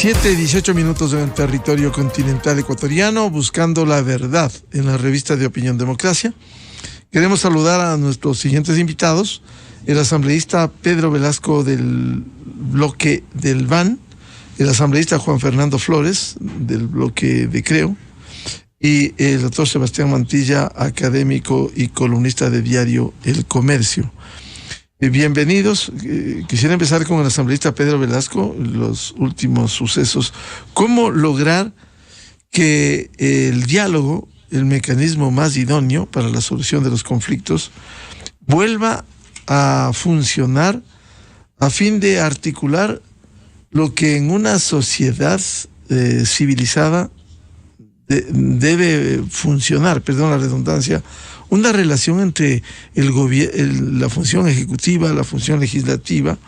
7:18 en el territorio continental ecuatoriano, buscando la verdad en la revista de Opinión Democracia. Queremos saludar a nuestros siguientes invitados: el asambleísta Pedro Velasco del bloque del VAN, el asambleísta Juan Fernando Flores del bloque de Creo y el doctor Sebastián Mantilla, académico y columnista de diario El Comercio. Bienvenidos. Quisiera empezar con el asambleísta Pedro Velasco, los últimos sucesos. ¿Cómo lograr que el diálogo, el mecanismo más idóneo para la solución de los conflictos, vuelva a funcionar a fin de articular lo que en una sociedad civilizada debe funcionar, perdón la redundancia, una relación entre la función ejecutiva, la función legislativa,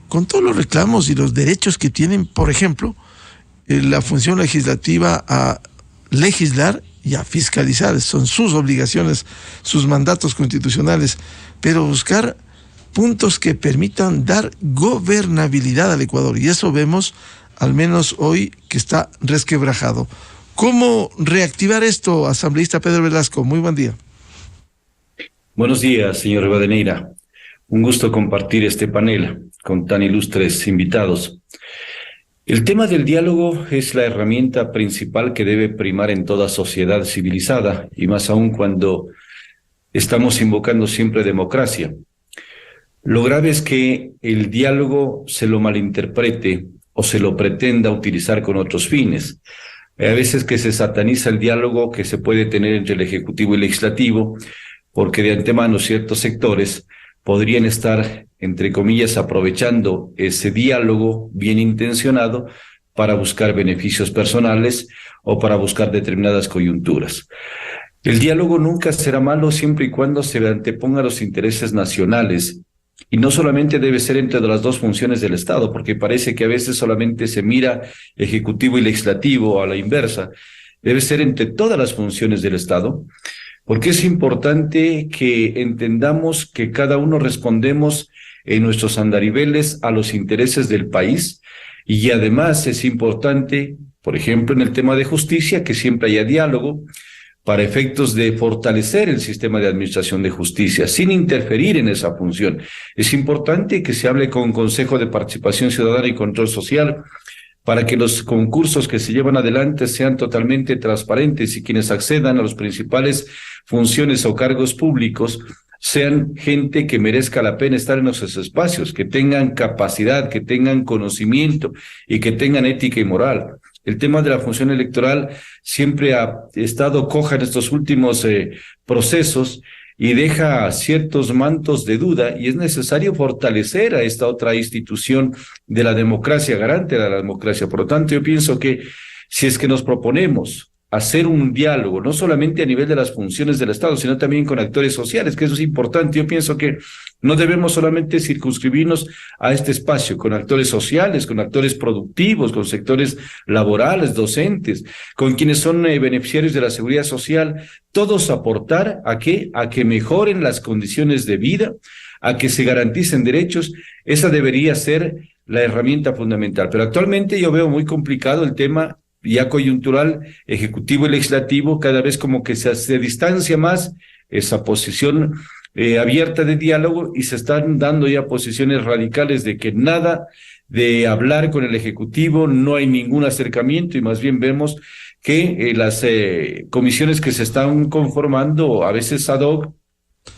con todos los reclamos y los derechos que tienen, por ejemplo, la función legislativa a legislar y a fiscalizar? Son sus obligaciones, sus mandatos constitucionales, pero buscar puntos que permitan dar gobernabilidad al Ecuador, y eso vemos al menos hoy que está resquebrajado. ¿Cómo reactivar esto, asambleísta Pedro Velasco? Muy buen día. Buenos días, señor Rivadeneira. Un gusto compartir este panel con tan ilustres invitados. El tema del diálogo es la herramienta principal que debe primar en toda sociedad civilizada, y más aún cuando estamos invocando siempre democracia. Lo grave es que el diálogo se lo malinterprete o se lo pretenda utilizar con otros fines. A veces que se sataniza el diálogo que se puede tener entre el Ejecutivo y el Legislativo, porque de antemano ciertos sectores podrían estar, entre comillas, aprovechando ese diálogo bien intencionado para buscar beneficios personales o para buscar determinadas coyunturas. El diálogo nunca será malo siempre y cuando se anteponga los intereses nacionales. Y no solamente debe ser entre las dos funciones del Estado, porque parece que a veces solamente se mira ejecutivo y legislativo a la inversa. Debe ser entre todas las funciones del Estado, porque es importante que entendamos que cada uno respondemos en nuestros andariveles a los intereses del país, y además es importante, por ejemplo, en el tema de justicia, que siempre haya diálogo para efectos de fortalecer el sistema de administración de justicia, sin interferir en esa función. Es importante que se hable con Consejo de Participación Ciudadana y Control Social para que los concursos que se llevan adelante sean totalmente transparentes y quienes accedan a las principales funciones o cargos públicos sean gente que merezca la pena estar en esos espacios, que tengan capacidad, que tengan conocimiento y que tengan ética y moral. El tema de la función electoral siempre ha estado coja en estos últimos procesos y deja ciertos mantos de duda, y es necesario fortalecer a esta otra institución de la democracia, garante de la democracia. Por lo tanto, yo pienso que si es que nos proponemos hacer un diálogo, no solamente a nivel de las funciones del Estado, sino también con actores sociales, que eso es importante. Yo pienso que no debemos solamente circunscribirnos a este espacio, con actores sociales, con actores productivos, con sectores laborales, docentes, con quienes son beneficiarios de la seguridad social, todos aportar ¿a qué? A que mejoren las condiciones de vida, a que se garanticen derechos. Esa debería ser la herramienta fundamental. Pero actualmente yo veo muy complicado el tema ya coyuntural, ejecutivo y legislativo, cada vez como que se distancia más esa posición abierta de diálogo, y se están dando ya posiciones radicales de que nada de hablar con el ejecutivo, no hay ningún acercamiento, y más bien vemos que las comisiones que se están conformando, a veces ad hoc,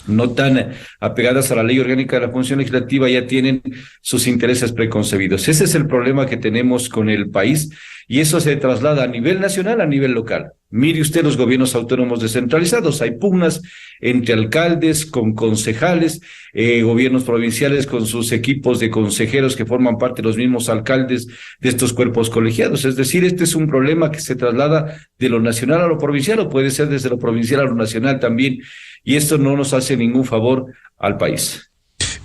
no tan apegadas a la ley orgánica de la función legislativa, ya tienen sus intereses preconcebidos. Ese es el problema que tenemos con el país, y eso se traslada a nivel nacional, a nivel local. Mire usted los gobiernos autónomos descentralizados, hay pugnas entre alcaldes con concejales, gobiernos provinciales con sus equipos de consejeros que forman parte de los mismos alcaldes de estos cuerpos colegiados. Es decir, este es un problema que se traslada de lo nacional a lo provincial, o puede ser desde lo provincial a lo nacional también, y esto no nos hace ningún favor al país.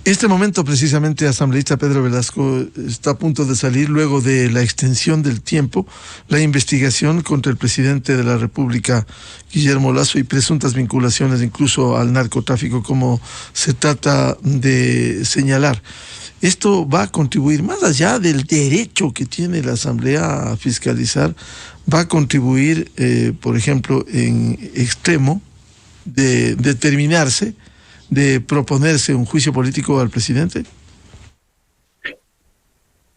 Este momento, precisamente, asambleísta Pedro Velasco, está a punto de salir, luego de la extensión del tiempo, la investigación contra el presidente de la República, Guillermo Lasso, y presuntas vinculaciones incluso al narcotráfico, como se trata de señalar. Esto va a contribuir, más allá del derecho que tiene la Asamblea a fiscalizar, va a contribuir, por ejemplo, en extremo, de determinarse, de proponerse un juicio político al presidente.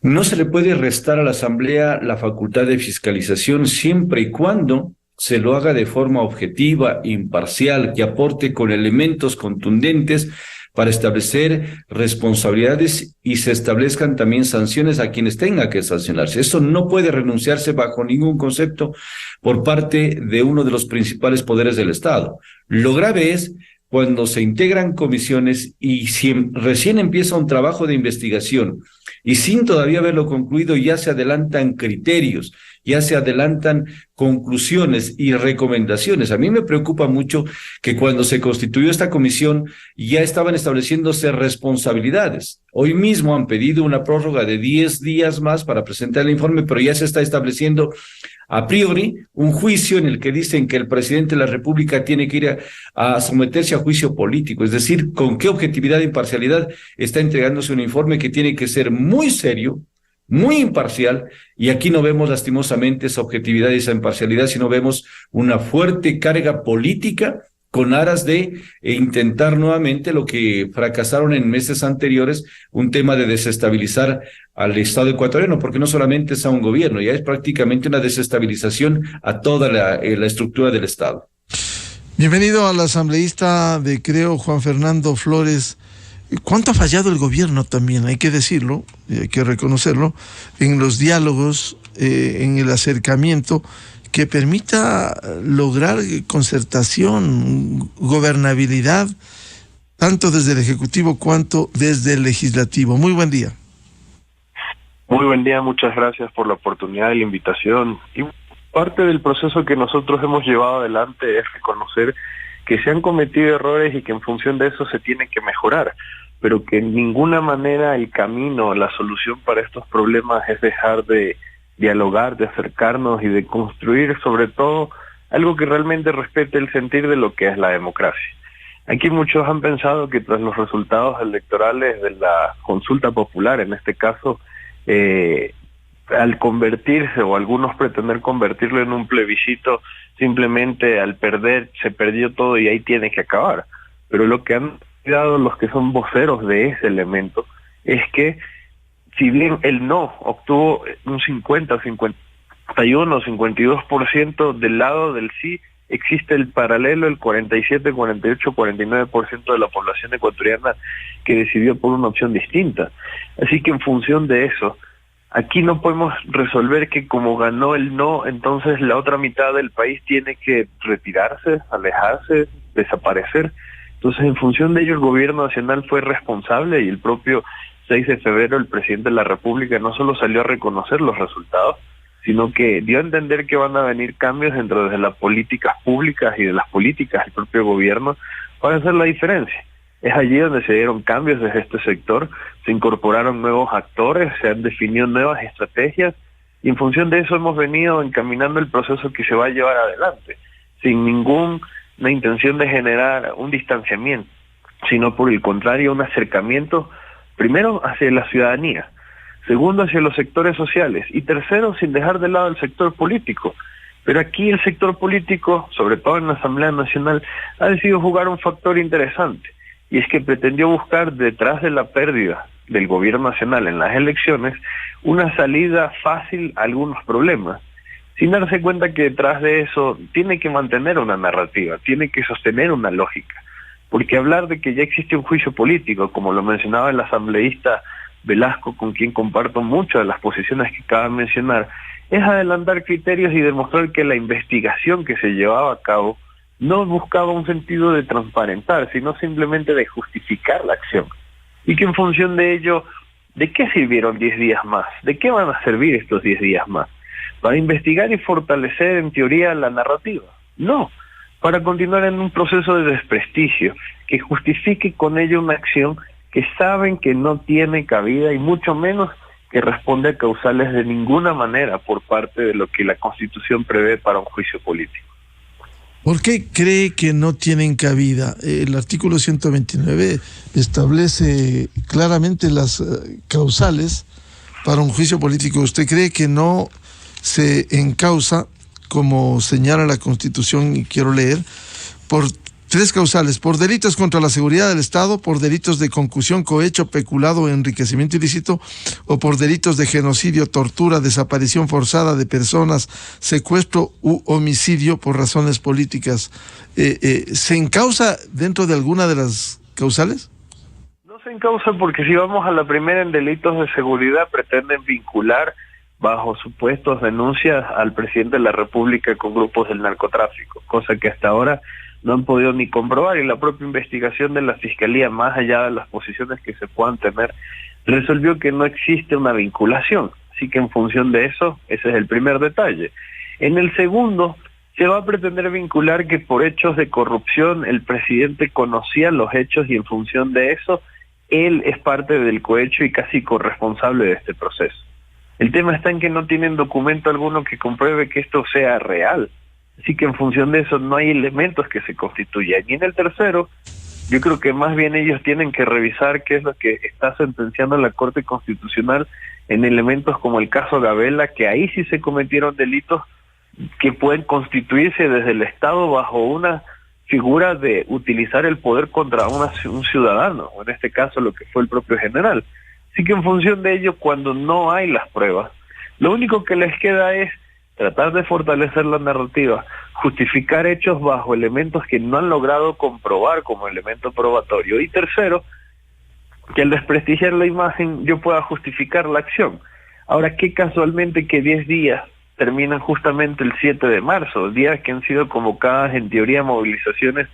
No se le puede restar a la Asamblea la facultad de fiscalización siempre y cuando se lo haga de forma objetiva, imparcial, que aporte con elementos contundentes para establecer responsabilidades y se establezcan también sanciones a quienes tenga que sancionarse. Eso no puede renunciarse bajo ningún concepto por parte de uno de los principales poderes del Estado. Lo grave es cuando se integran comisiones y si recién empieza un trabajo de investigación y sin todavía haberlo concluido ya se adelantan criterios, ya se adelantan conclusiones y recomendaciones. A mí me preocupa mucho que cuando se constituyó esta comisión ya estaban estableciéndose responsabilidades. Hoy mismo han pedido una prórroga de 10 días más para presentar el informe, pero ya se está estableciendo a priori un juicio en el que dicen que el presidente de la República tiene que ir a someterse a juicio político. Es decir, con qué objetividad e imparcialidad está entregándose un informe que tiene que ser muy serio, muy imparcial, y aquí no vemos lastimosamente esa objetividad y esa imparcialidad, sino vemos una fuerte carga política con aras de intentar nuevamente lo que fracasaron en meses anteriores, un tema de desestabilizar al Estado ecuatoriano, porque no solamente es a un gobierno, ya es prácticamente una desestabilización a toda la estructura del Estado. Bienvenido al asambleísta de Creo, Juan Fernando Flores. ¿Cuánto ha fallado el gobierno también? Hay que decirlo, hay que reconocerlo, en los diálogos, en el acercamiento que permita lograr concertación, gobernabilidad, tanto desde el Ejecutivo cuanto desde el Legislativo. Muy buen día. Muy buen día, muchas gracias por la oportunidad y la invitación. Y parte del proceso que nosotros hemos llevado adelante es reconocer que se han cometido errores y que en función de eso se tiene que mejorar, pero que en ninguna manera el camino, la solución para estos problemas es dejar de dialogar, de acercarnos y de construir sobre todo algo que realmente respete el sentir de lo que es la democracia. Aquí muchos han pensado que tras los resultados electorales de la consulta popular, en este caso, al convertirse o algunos pretender convertirlo en un plebiscito, simplemente al perder se perdió todo y ahí tiene que acabar. Pero lo que han dado los que son voceros de ese elemento es que si bien el no obtuvo un 50, 51, 52% del lado del sí, existe el paralelo, el 47, 48, 49% de la población ecuatoriana que decidió por una opción distinta. Así que en función de eso, aquí no podemos resolver que como ganó el no, entonces la otra mitad del país tiene que retirarse, alejarse, desaparecer. Entonces, en función de ello, el gobierno nacional fue responsable y el propio 6 de febrero el presidente de la República no solo salió a reconocer los resultados, sino que dio a entender que van a venir cambios dentro de las políticas públicas y de las políticas del propio gobierno para hacer la diferencia. Es allí donde se dieron cambios desde este sector, se incorporaron nuevos actores, se han definido nuevas estrategias y en función de eso hemos venido encaminando el proceso que se va a llevar adelante, sin ninguna intención de generar un distanciamiento, sino por el contrario un acercamiento, primero hacia la ciudadanía, segundo hacia los sectores sociales y tercero sin dejar de lado el sector político. Pero aquí el sector político, sobre todo en la Asamblea Nacional, ha decidido jugar un factor interesante y es que pretendió buscar detrás de la pérdida del gobierno nacional en las elecciones una salida fácil a algunos problemas, sin darse cuenta que detrás de eso tiene que mantener una narrativa, tiene que sostener una lógica, porque hablar de que ya existe un juicio político, como lo mencionaba el asambleísta Velasco, con quien comparto muchas de las posiciones que acaba de mencionar, es adelantar criterios y demostrar que la investigación que se llevaba a cabo no buscaba un sentido de transparentar, sino simplemente de justificar la acción. Y que en función de ello, ¿de qué sirvieron 10 días más? ¿De qué van a servir estos 10 días más? ¿Para investigar y fortalecer en teoría la narrativa? No, para continuar en un proceso de desprestigio que justifique con ello una acción que saben que no tiene cabida y mucho menos que responde a causales de ninguna manera por parte de lo que la Constitución prevé para un juicio político. ¿Por qué cree que no tienen cabida? El artículo 129 establece claramente las causales para un juicio político. ¿Usted cree que no se encausa, como señala la Constitución, y quiero leer, por tres causales: por delitos contra la seguridad del Estado, por delitos de concusión, cohecho, peculado o enriquecimiento ilícito, o por delitos de genocidio, tortura, desaparición forzada de personas, secuestro u homicidio por razones políticas? ¿Se encausa dentro de alguna de las causales? No se encausa porque si vamos a la primera, en delitos de seguridad, pretenden vincular bajo supuestos denuncias al presidente de la República con grupos del narcotráfico, cosa que hasta ahora no han podido ni comprobar, y la propia investigación de la Fiscalía, más allá de las posiciones que se puedan tener, resolvió que no existe una vinculación. Así que en función de eso, ese es el primer detalle. En el segundo, se va a pretender vincular que por hechos de corrupción el presidente conocía los hechos y en función de eso, él es parte del cohecho y casi corresponsable de este proceso. El tema está en que no tienen documento alguno que compruebe que esto sea real. Así que en función de eso no hay elementos que se constituyan. Y en el tercero, yo creo que más bien ellos tienen que revisar qué es lo que está sentenciando la Corte Constitucional en elementos como el caso Gabela, que ahí sí se cometieron delitos que pueden constituirse desde el Estado bajo una figura de utilizar el poder contra un ciudadano, o en este caso lo que fue el propio general. Así que en función de ello, cuando no hay las pruebas, lo único que les queda es tratar de fortalecer la narrativa, justificar hechos bajo elementos que no han logrado comprobar como elemento probatorio. Y tercero, que al desprestigiar la imagen yo pueda justificar la acción. Ahora, qué casualmente que 10 días terminan justamente el 7 de marzo, días que han sido convocadas en teoría movilizaciones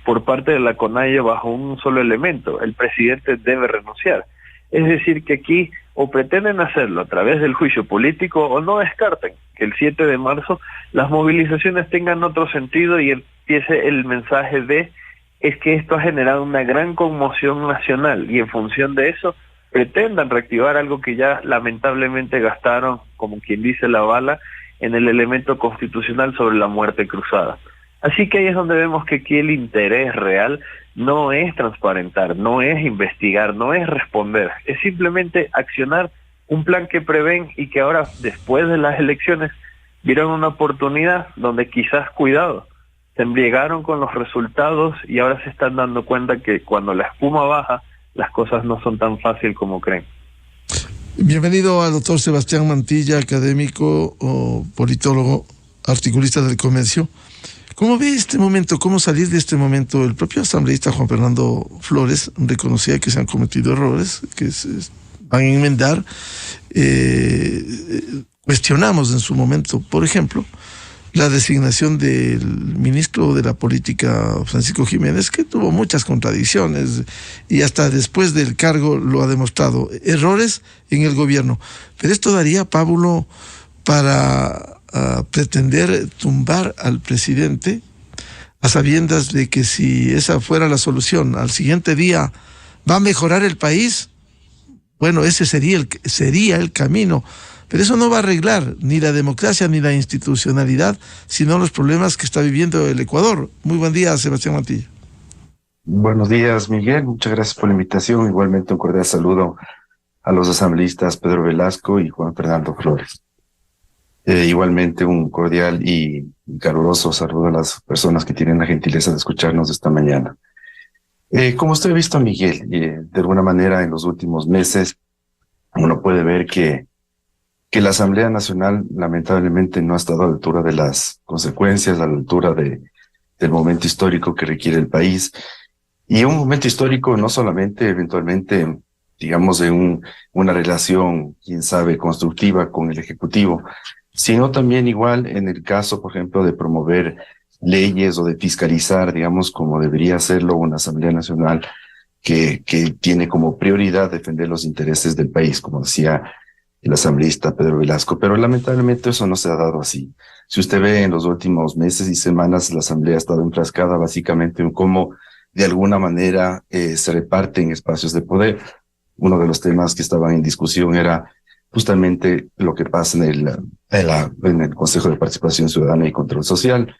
por parte de la CONAIE bajo un solo elemento: el presidente debe renunciar. Es decir, que aquí o pretenden hacerlo a través del juicio político o no descarten que el 7 de marzo las movilizaciones tengan otro sentido y empiece el mensaje de es que esto ha generado una gran conmoción nacional y en función de eso pretendan reactivar algo que ya lamentablemente gastaron, como quien dice, la bala en el elemento constitucional sobre la muerte cruzada. Así que ahí es donde vemos que aquí el interés real no es transparentar, no es investigar, no es responder, es simplemente accionar un plan que prevén y que ahora, después de las elecciones, vieron una oportunidad donde quizás, cuidado, se embriagaron con los resultados y ahora se están dando cuenta que cuando la espuma baja, las cosas no son tan fácil como creen. Bienvenido al doctor Sebastián Mantilla, académico, politólogo, articulista del Comercio. ¿Cómo ve este momento? ¿Cómo salir de este momento? El propio asambleísta Juan Fernando Flores reconocía que se han cometido errores, que se van a enmendar. Cuestionamos en su momento, por ejemplo, la designación del ministro de la Política, Francisco Jiménez, que tuvo muchas contradicciones y hasta después del cargo lo ha demostrado. Errores en el gobierno. Pero esto daría pábulo para pretender tumbar al presidente a sabiendas de que si esa fuera la solución, al siguiente día va a mejorar el país. Bueno, ese sería el camino. Pero eso no va a arreglar ni la democracia ni la institucionalidad, sino los problemas que está viviendo el Ecuador. Muy buen día, Sebastián Mantilla. Buenos días, Miguel. Muchas gracias por la invitación. Igualmente un cordial saludo a los asambleístas Pedro Velasco y Juan Fernando Flores. Igualmente un cordial y caluroso saludo a las personas que tienen la gentileza de escucharnos esta mañana. Como usted ha visto, Miguel, de alguna manera en los últimos meses uno puede ver que la Asamblea Nacional lamentablemente no ha estado a la altura de las consecuencias, a la altura del momento histórico que requiere el país. Y un momento histórico no solamente eventualmente, digamos, de una relación, quién sabe, constructiva con el Ejecutivo, sino también igual en el caso, por ejemplo, de promover leyes o de fiscalizar, digamos, como debería hacerlo una Asamblea Nacional que tiene como prioridad defender los intereses del país, como decía el asambleísta Pedro Velasco, pero lamentablemente eso no se ha dado así. Si usted ve en los últimos meses y semanas, la Asamblea ha estado enfrascada básicamente en cómo de alguna manera se reparten espacios de poder. Uno de los temas que estaban en discusión era justamente lo que pasa en el Consejo de Participación Ciudadana y Control Social,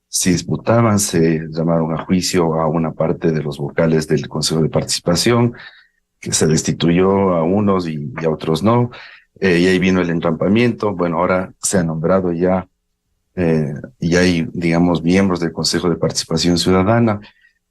se disputaban, se llamaron a juicio a una parte de los vocales del Consejo de Participación, que se destituyó a unos y a otros no, y ahí vino el entrampamiento. Bueno, ahora se ha nombrado ya, y hay, digamos, miembros del Consejo de Participación Ciudadana,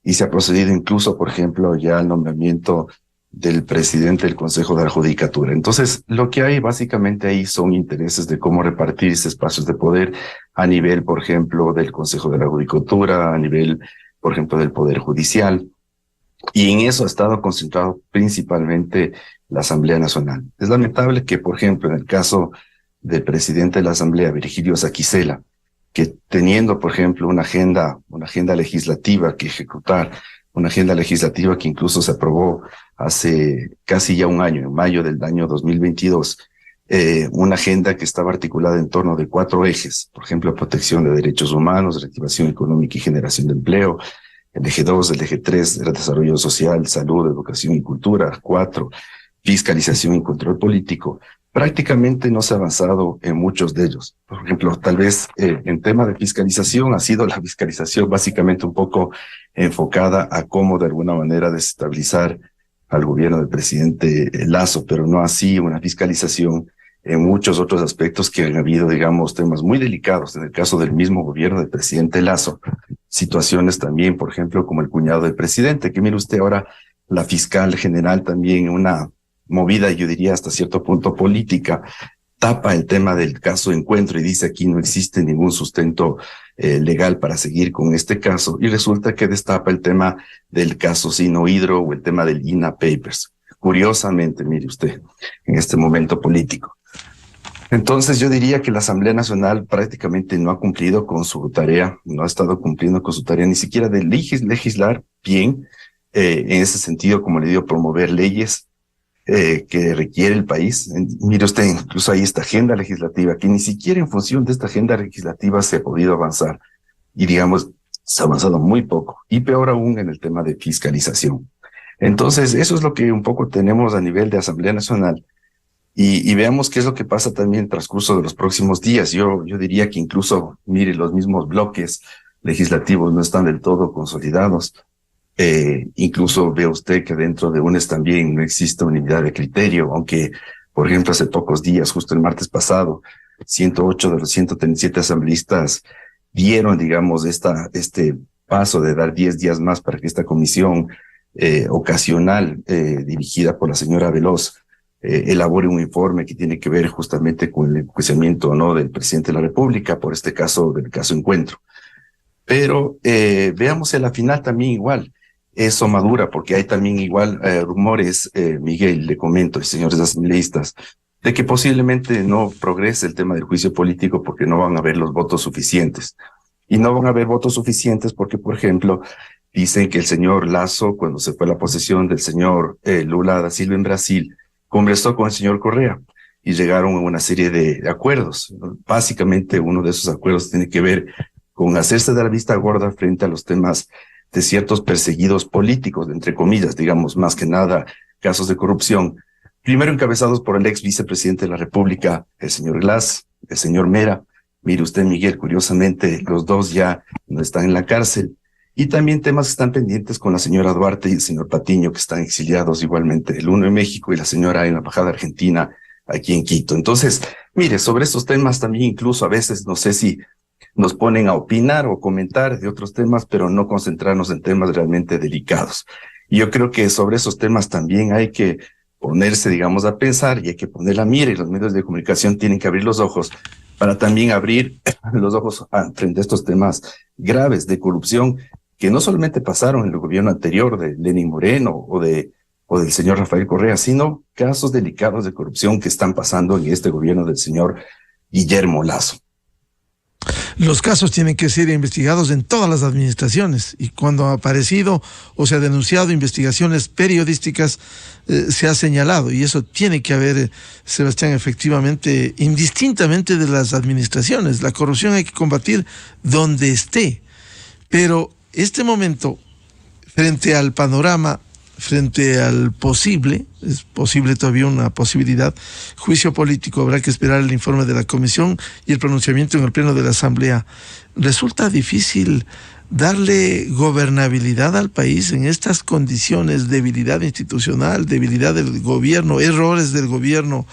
y se ha procedido incluso, por ejemplo, ya al nombramiento del presidente del Consejo de la Judicatura. Entonces, lo que hay básicamente ahí son intereses de cómo repartirse espacios de poder a nivel, por ejemplo, del Consejo de la Judicatura, a nivel, por ejemplo, del Poder Judicial. Y en eso ha estado concentrado principalmente la Asamblea Nacional. Es lamentable que, por ejemplo, en el caso del presidente de la Asamblea, Virgilio Saquicela, que teniendo, por ejemplo, una agenda legislativa que ejecutar, una agenda legislativa que incluso se aprobó hace casi ya un año, en mayo del año 2022, una agenda que estaba articulada en torno de 4 ejes, por ejemplo, protección de derechos humanos, reactivación económica y generación de empleo. El eje 2, el eje 3 era desarrollo social, salud, educación y cultura. 4, fiscalización y control político. Prácticamente no se ha avanzado en muchos de ellos. Por ejemplo, tal vez en tema de fiscalización ha sido la fiscalización básicamente un poco enfocada a cómo de alguna manera desestabilizar al gobierno del presidente Lasso, pero no así una fiscalización en muchos otros aspectos que han habido, digamos, temas muy delicados. En el caso del mismo gobierno del presidente Lasso, situaciones también, por ejemplo, como el cuñado del presidente, que mire usted ahora, la fiscal general también, una movida, yo diría, hasta cierto punto política, tapa el tema del caso Encuentro y dice aquí no existe ningún sustento legal para seguir con este caso, y resulta que destapa el tema del caso Sinohydro o el tema del INA Papers. Curiosamente, mire usted, en este momento político. Entonces yo diría que la Asamblea Nacional prácticamente no ha cumplido con su tarea, no ha estado cumpliendo con su tarea ni siquiera de legislar bien, en ese sentido, como le digo, promover leyes que requiere el país. Mire usted, incluso hay esta agenda legislativa que ni siquiera en función de esta agenda legislativa se ha podido avanzar, y digamos, se ha avanzado muy poco, y peor aún en el tema de fiscalización. Entonces eso es lo que un poco tenemos a nivel de Asamblea Nacional. Y veamos qué es lo que pasa también en el transcurso de los próximos días. Yo diría que incluso, mire, los mismos bloques legislativos no están del todo consolidados. Incluso ve usted que dentro de UNES también no existe unidad de criterio, aunque, por ejemplo, hace pocos días, justo el martes pasado, 108 de los 137 asambleístas dieron, digamos, este paso de dar 10 días más para que esta comisión ocasional dirigida por la señora Veloz elabore un informe que tiene que ver justamente con el enjuiciamiento o no del presidente de la República por este caso, del caso Encuentro. Pero veamos en la final también igual, eso madura, porque hay también igual rumores, Miguel, le comento, señores asambleístas, de que posiblemente no progrese el tema del juicio político porque no van a haber los votos suficientes. Y no van a haber votos suficientes porque, por ejemplo, dicen que el señor Lasso, cuando se fue a la posesión del señor Lula da Silva en Brasil, conversó con el señor Correa y llegaron a una serie de acuerdos. Básicamente uno de esos acuerdos tiene que ver con hacerse de la vista gorda frente a los temas de ciertos perseguidos políticos, entre comillas, digamos, más que nada casos de corrupción, primero encabezados por el ex vicepresidente de la República, el señor Glass, el señor Mera. Mire usted, Miguel, curiosamente los dos ya no están en la cárcel. Y también temas que están pendientes con la señora Duarte y el señor Patiño, que están exiliados igualmente, el uno en México y la señora en la Embajada Argentina aquí en Quito. Entonces, mire, sobre estos temas también incluso a veces no sé si nos ponen a opinar o comentar de otros temas, pero no concentrarnos en temas realmente delicados. Y yo creo que sobre esos temas también hay que ponerse, digamos, a pensar, y hay que poner la mira, y los medios de comunicación tienen que abrir los ojos para también abrir los ojos frente a estos temas graves de corrupción que no solamente pasaron en el gobierno anterior de Lenín Moreno o del señor Rafael Correa, sino casos delicados de corrupción que están pasando en este gobierno del señor Guillermo Lasso. Los casos tienen que ser investigados en todas las administraciones, y cuando ha aparecido o se ha denunciado investigaciones periodísticas, se ha señalado, y eso tiene que haber, Sebastián, efectivamente, indistintamente de las administraciones. La corrupción hay que combatir donde esté, pero este momento, frente al panorama frente al es posible todavía una posibilidad, juicio político. Habrá que esperar el informe de la comisión y el pronunciamiento en el pleno de la Asamblea. Resulta difícil darle gobernabilidad al país en estas condiciones: debilidad institucional, debilidad del gobierno, errores del gobierno,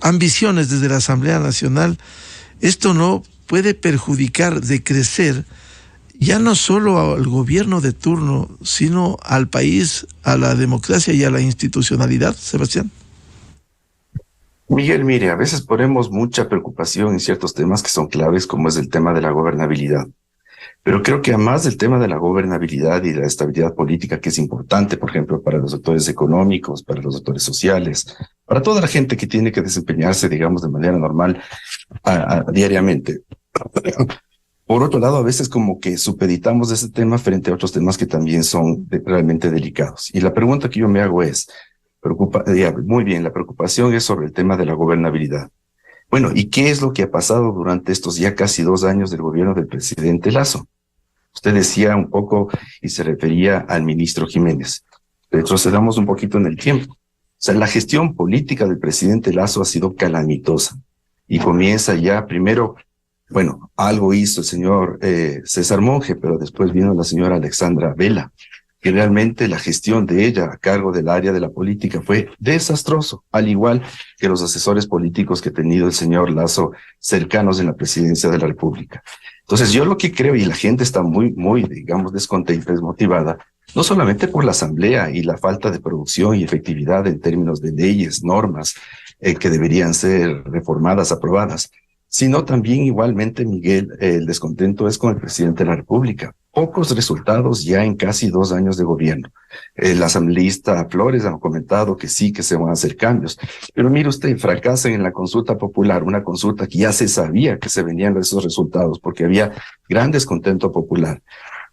ambiciones desde la Asamblea Nacional. Esto no puede perjudicar, decrecer, ya no solo al gobierno de turno, sino al país, a la democracia y a la institucionalidad, Sebastián. Miguel, mire, a veces ponemos mucha preocupación en ciertos temas que son claves, como es el tema de la gobernabilidad. Pero creo que además del tema de la gobernabilidad y la estabilidad política, que es importante, por ejemplo, para los actores económicos, para los actores sociales, para toda la gente que tiene que desempeñarse, digamos, de manera normal diariamente. Por otro lado, a veces como que supeditamos ese tema frente a otros temas que también son realmente delicados. Y la pregunta que yo me hago es, muy bien, la preocupación es sobre el tema de la gobernabilidad. Bueno, ¿y qué es lo que ha pasado durante estos ya casi 2 años del gobierno del presidente Lasso? Usted decía un poco y se refería al ministro Jiménez. Retrocedamos un poquito en el tiempo. O sea, la gestión política del presidente Lasso ha sido calamitosa y comienza ya primero, bueno, algo hizo el señor César Monge, pero después vino la señora Alexandra Vela, que realmente la gestión de ella a cargo del área de la política fue desastroso, al igual que los asesores políticos que ha tenido el señor Lasso cercanos en la presidencia de la República. Entonces yo lo que creo, y la gente está muy, digamos, descontenta, desmotivada, no solamente por la Asamblea y la falta de producción y efectividad en términos de leyes, normas que deberían ser reformadas, aprobadas, sino también igualmente, Miguel, el descontento es con el presidente de la República. Pocos resultados ya en casi 2 años de gobierno. El asambleísta Flores ha comentado que sí, que se van a hacer cambios. Pero mire usted, fracasan en la consulta popular, una consulta que ya se sabía que se venían esos resultados porque había gran descontento popular.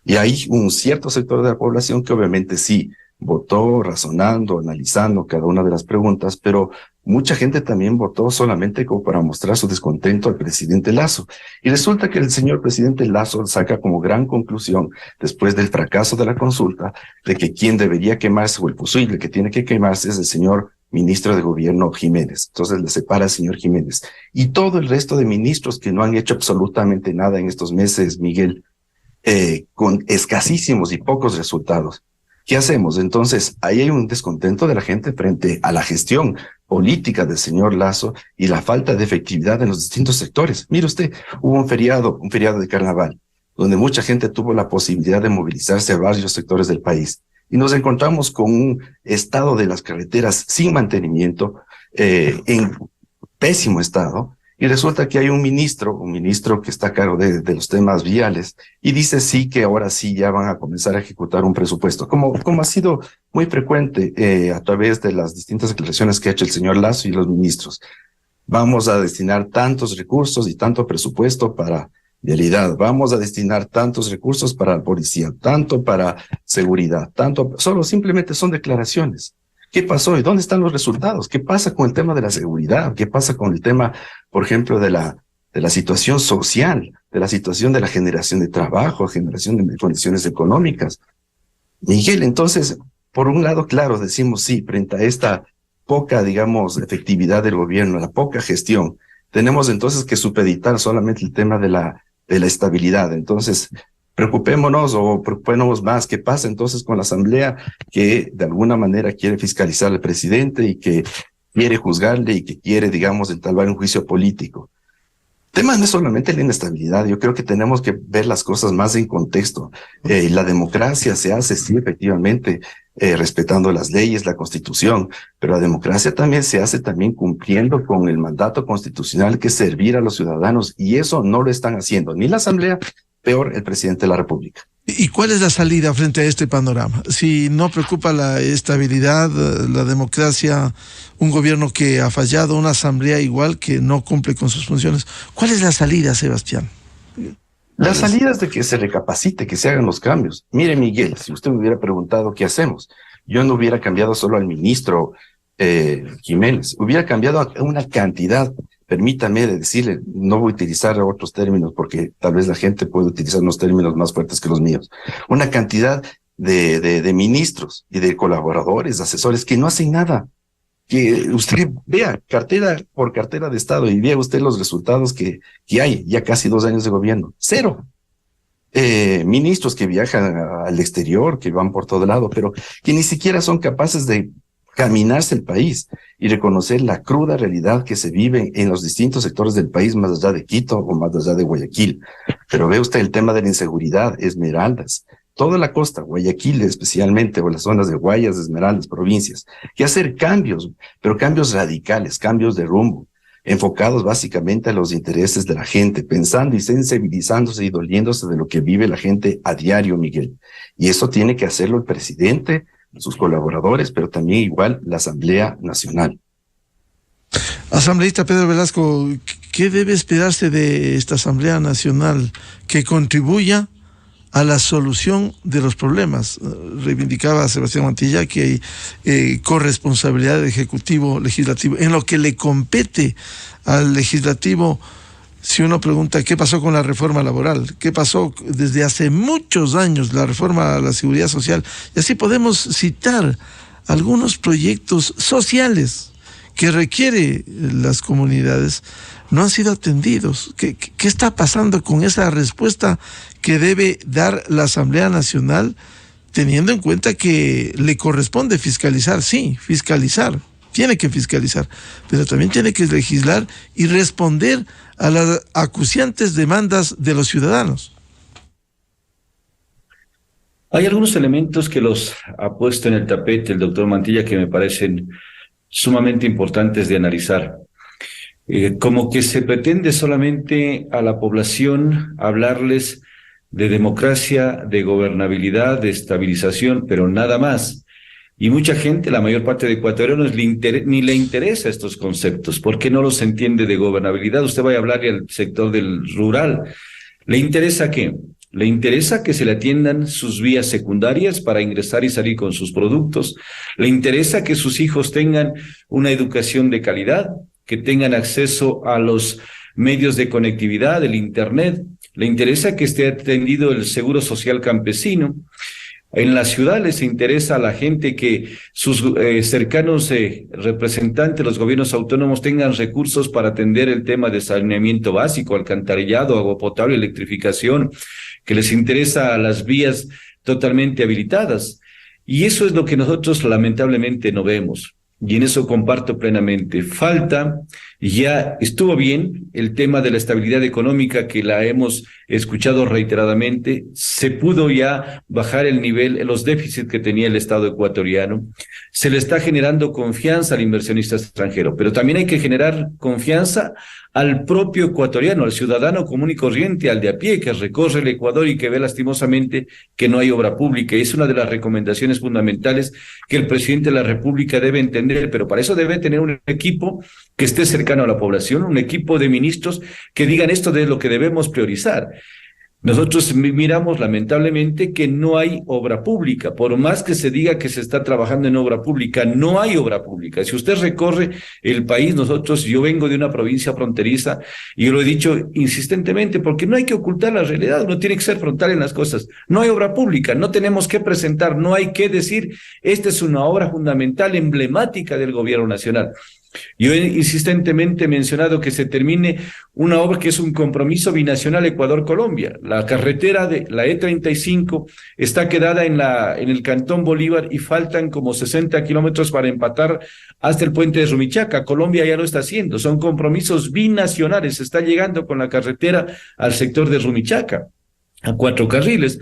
Y hay un cierto sector de la población que obviamente sí votó razonando, analizando cada una de las preguntas, pero mucha gente también votó solamente como para mostrar su descontento al presidente Lasso. Y resulta que el señor presidente Lasso saca como gran conclusión, después del fracaso de la consulta, de que quien debería quemarse o el posible que tiene que quemarse es el señor ministro de gobierno Jiménez. Entonces le separa al señor Jiménez. Y todo el resto de ministros que no han hecho absolutamente nada en estos meses, Miguel, con escasísimos y pocos resultados. ¿Qué hacemos? Entonces, ahí hay un descontento de la gente frente a la gestión política del señor Lasso y la falta de efectividad en los distintos sectores. Mire usted, hubo un feriado de carnaval, donde mucha gente tuvo la posibilidad de movilizarse a varios sectores del país. Y nos encontramos con un estado de las carreteras sin mantenimiento, en pésimo estado. Y resulta que hay un ministro que está a cargo de los temas viales y dice sí que ahora sí ya van a comenzar a ejecutar un presupuesto, como ha sido muy frecuente a través de las distintas declaraciones que ha hecho el señor Lasso y los ministros. Vamos a destinar tantos recursos y tanto presupuesto para vialidad, vamos a destinar tantos recursos para la policía, tanto para seguridad, solo simplemente son declaraciones. ¿Qué pasó y dónde están los resultados? ¿Qué pasa con el tema de la seguridad? ¿Qué pasa con el tema, por ejemplo, de la situación social, de la situación de la generación de trabajo, generación de condiciones económicas? Miguel, entonces, por un lado, claro, decimos sí, frente a esta poca, digamos, efectividad del gobierno, la poca gestión, tenemos entonces que supeditar solamente el tema de la estabilidad. Entonces, preocupémonos más qué pasa entonces con la Asamblea, que de alguna manera quiere fiscalizar al presidente y que quiere juzgarle y que quiere, digamos, entablar un juicio político. El tema no es solamente la inestabilidad, yo creo que tenemos que ver las cosas más en contexto. La democracia se hace, sí, efectivamente, respetando las leyes, la Constitución, pero la democracia también se hace también cumpliendo con el mandato constitucional, que es servir a los ciudadanos, y eso no lo están haciendo ni la Asamblea, peor el presidente de la República. ¿Y cuál es la salida frente a este panorama? Si no preocupa la estabilidad, la democracia, un gobierno que ha fallado, una asamblea igual que no cumple con sus funciones, ¿cuál es la salida, Sebastián? La salida es de que se recapacite, que se hagan los cambios. Mire, Miguel, si usted me hubiera preguntado qué hacemos, yo no hubiera cambiado solo al ministro Jiménez, hubiera cambiado a una cantidad. Permítame decirle, no voy a utilizar otros términos porque tal vez la gente puede utilizar unos términos más fuertes que los míos. Una cantidad de ministros y de colaboradores, asesores que no hacen nada. Que usted vea cartera por cartera de Estado y vea usted los resultados que hay, ya casi 2 años de gobierno. Cero. Ministros que viajan al exterior, que van por todo lado, pero que ni siquiera son capaces de caminarse el país y reconocer la cruda realidad que se vive en los distintos sectores del país, más allá de Quito o más allá de Guayaquil. Pero ve usted el tema de la inseguridad, Esmeraldas, toda la costa, Guayaquil especialmente, o las zonas de Guayas, Esmeraldas, provincias, que hacer cambios, pero cambios radicales, cambios de rumbo, enfocados básicamente a los intereses de la gente, pensando y sensibilizándose y doliéndose de lo que vive la gente a diario, Miguel. Y eso tiene que hacerlo el presidente, sus colaboradores, pero también igual la Asamblea Nacional. Asambleísta Pedro Velasco, ¿qué debe esperarse de esta Asamblea Nacional que contribuya a la solución de los problemas? Reivindicaba Sebastián Mantilla que hay corresponsabilidad del Ejecutivo, Legislativo. En lo que le compete al Legislativo, si uno pregunta qué pasó con la reforma laboral, qué pasó desde hace muchos años la reforma a la seguridad social, y así podemos citar algunos proyectos sociales que requiere las comunidades, no han sido atendidos. ¿Qué está pasando con esa respuesta que debe dar la Asamblea Nacional, teniendo en cuenta que le corresponde fiscalizar? Sí, fiscalizar, tiene que fiscalizar, pero también tiene que legislar y responder a las acuciantes demandas de los ciudadanos. Hay algunos elementos que los ha puesto en el tapete el doctor Mantilla que me parecen sumamente importantes de analizar. Como que se pretende solamente a la población hablarles de democracia, de gobernabilidad, de estabilización, pero nada más. Y mucha gente, la mayor parte de ecuatorianos, ni le interesa estos conceptos, porque no los entiende de gobernabilidad. Usted va a hablarle al sector del rural. ¿Le interesa qué? Le interesa que se le atiendan sus vías secundarias para ingresar y salir con sus productos. Le interesa que sus hijos tengan una educación de calidad, que tengan acceso a los medios de conectividad, el Internet. Le interesa que esté atendido el seguro social campesino. En la ciudad les interesa a la gente que sus cercanos representantes, los gobiernos autónomos, tengan recursos para atender el tema de saneamiento básico, alcantarillado, agua potable, electrificación, que les interesa a las vías totalmente habilitadas. Y eso es lo que nosotros lamentablemente no vemos. Y en eso comparto plenamente. Falta, ya estuvo bien el tema de la estabilidad económica que la hemos escuchado reiteradamente, se pudo ya bajar el nivel, los déficits que tenía el Estado ecuatoriano, se le está generando confianza al inversionista extranjero, pero también hay que generar confianza al propio ecuatoriano, al ciudadano común y corriente, al de a pie que recorre el Ecuador y que ve lastimosamente que no hay obra pública. Y es una de las recomendaciones fundamentales que el presidente de la República debe entender, pero para eso debe tener un equipo que esté cercano a la población, un equipo de ministros que digan esto de lo que debemos priorizar. Nosotros miramos lamentablemente que no hay obra pública, por más que se diga que se está trabajando en obra pública, no hay obra pública. Si usted recorre el país, yo vengo de una provincia fronteriza y yo lo he dicho insistentemente porque no hay que ocultar la realidad, uno tiene que ser frontal en las cosas. No hay obra pública, no tenemos que presentar, no hay que decir, esta es una obra fundamental, emblemática del gobierno nacional. Yo he insistentemente mencionado que se termine una obra que es un compromiso binacional Ecuador-Colombia. La carretera de la E35 está quedada en el Cantón Bolívar y faltan como 60 kilómetros para empatar hasta el puente de Rumichaca. Colombia ya lo está haciendo. Son compromisos binacionales. Se está llegando con la carretera al sector de Rumichaca, a 4 carriles.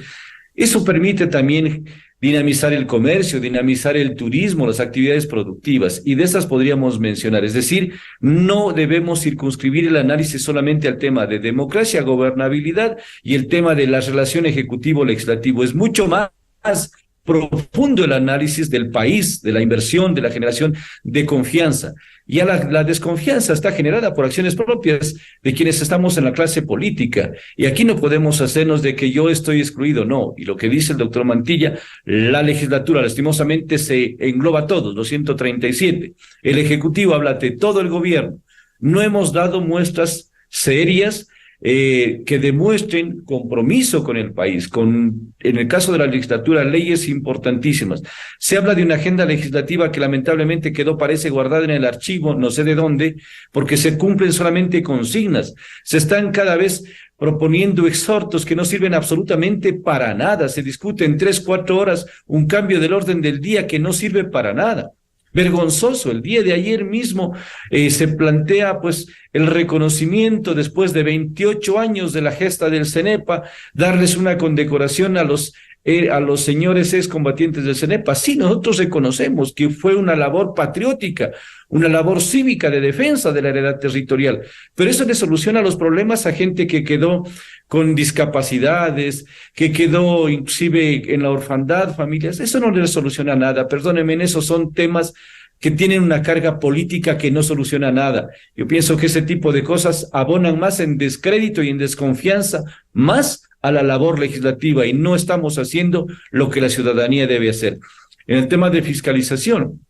Eso permite también dinamizar el comercio, dinamizar el turismo, las actividades productivas, y de esas podríamos mencionar. Es decir, no debemos circunscribir el análisis solamente al tema de democracia, gobernabilidad y el tema de la relación ejecutivo-legislativo. Es mucho más profundo el análisis del país, de la inversión, de la generación de confianza. Ya la desconfianza está generada por acciones propias de quienes estamos en la clase política. Y aquí no podemos hacernos de que yo estoy excluido, no. Y lo que dice el doctor Mantilla, la legislatura lastimosamente se engloba a todos, los 137. El Ejecutivo habla de todo el gobierno. No hemos dado muestras serias que demuestren compromiso con el país, en el caso de la legislatura, leyes importantísimas. Se habla de una agenda legislativa que lamentablemente quedó, parece, guardada en el archivo, no sé de dónde, porque se cumplen solamente consignas. Se están cada vez proponiendo exhortos que no sirven absolutamente para nada. Se discute en 3-4 horas un cambio del orden del día que no sirve para nada. Vergonzoso. El día de ayer mismo se plantea pues el reconocimiento después de 28 años de la gesta del CENEPA, darles una condecoración a los señores excombatientes del CENEPA. Sí, nosotros reconocemos que fue una labor patriótica, una labor cívica de defensa de la heredad territorial, pero eso le soluciona los problemas a gente que quedó con discapacidades, que quedó inclusive en la orfandad, familias. Eso no le soluciona nada, perdónenme, esos son temas que tienen una carga política que no soluciona nada. Yo pienso que ese tipo de cosas abonan más en descrédito y en desconfianza, más a la labor legislativa, y no estamos haciendo lo que la ciudadanía debe hacer. En el tema de fiscalización,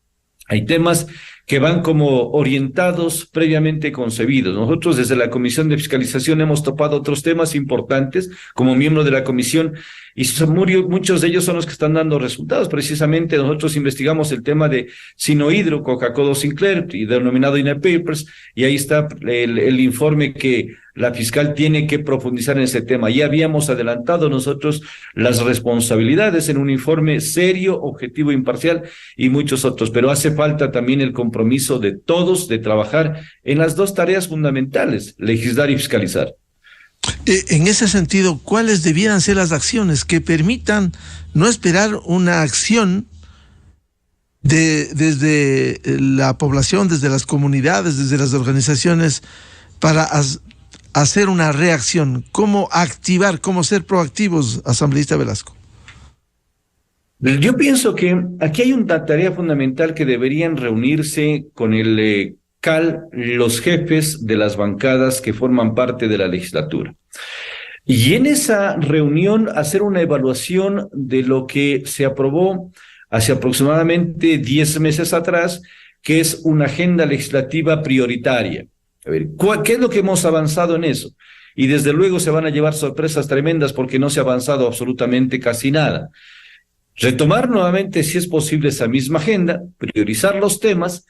hay temas que van como orientados, previamente concebidos. Nosotros desde la Comisión de Fiscalización hemos topado otros temas importantes como miembro de la comisión, y muchos de ellos son los que están dando resultados. Precisamente nosotros investigamos el tema de Sinohydro, Coca-Cola Sinclair, y denominado INE Papers, y ahí está el informe que la fiscal tiene que profundizar en ese tema. Ya habíamos adelantado nosotros las responsabilidades en un informe serio, objetivo, imparcial y muchos otros, pero hace falta también el compromiso de todos de trabajar en las dos tareas fundamentales, legislar y fiscalizar. En ese sentido, ¿cuáles debieran ser las acciones que permitan no esperar una acción desde la población, desde las comunidades, desde las organizaciones, para hacer una reacción? ¿Cómo activar, cómo ser proactivos, asambleísta Velasco? Yo pienso que aquí hay una tarea fundamental que deberían reunirse con el CAL los jefes de las bancadas que forman parte de la legislatura. Y en esa reunión hacer una evaluación de lo que se aprobó hace aproximadamente 10 meses atrás, que es una agenda legislativa prioritaria. A ver, ¿qué es lo que hemos avanzado en eso? Y desde luego se van a llevar sorpresas tremendas porque no se ha avanzado absolutamente casi nada. Retomar nuevamente, si es posible, esa misma agenda, priorizar los temas